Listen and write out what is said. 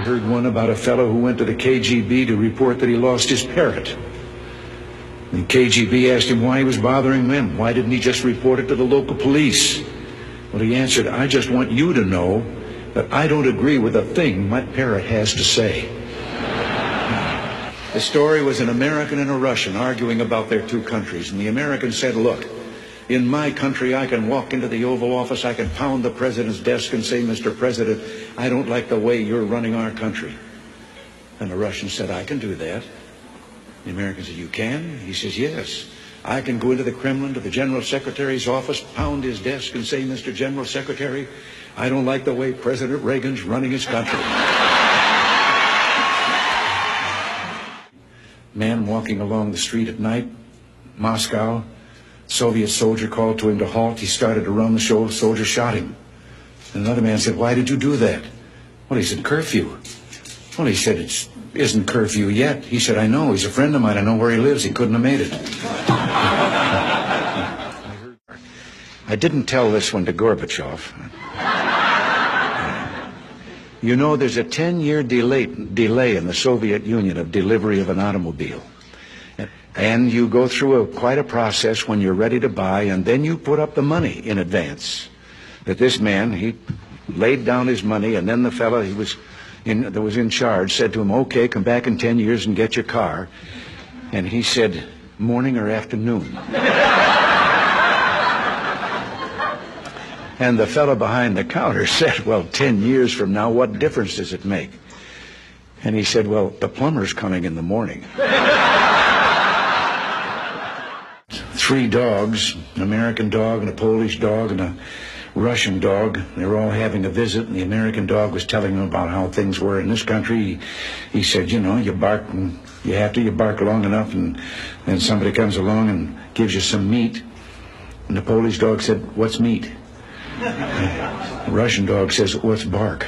heard one about a fellow who went to the KGB to report that he lost his parrot. The KGB asked him why he was bothering them. Why didn't he just report it to the local police? Well, he answered, I just want you to know that I don't agree with a thing my parrot has to say. The story was an American and a Russian arguing about their two countries. And the American said, look, in my country, I can walk into the Oval Office, I can pound the president's desk and say, Mr. President, I don't like the way you're running our country. And the Russian said, I can do that. The American said, you can? He says, yes. I can go into the Kremlin, to the General Secretary's office, pound his desk and say, Mr. General Secretary, I don't like the way President Reagan's running his country. Man walking along the street at night, Moscow, Soviet soldier called to him to halt. He started to run. The soldier shot him. And another man said, why did you do that? Well, he said, curfew. Well, he said, it isn't curfew yet. He said, I know. He's a friend of mine. I know where he lives. He couldn't have made it. I didn't tell this one to Gorbachev. You know, there's a 10-year delay in the Soviet Union of delivery of an automobile. And you go through quite a process when you're ready to buy, and then you put up the money in advance. That this man, he laid down his money, and then the fellow that was in charge said to him, okay, come back in 10 years and get your car. And he said, morning or afternoon? And the fellow behind the counter said, well, 10 years from now, what difference does it make? And he said, well, the plumber's coming in the morning. 3 dogs, an American dog and a Polish dog and a Russian dog. They were all having a visit, and the American dog was telling them about how things were in this country. He said, you know, you bark and you bark long enough, and then somebody comes along and gives you some meat. And the Polish dog said, what's meat? The Russian dog says, what's bark?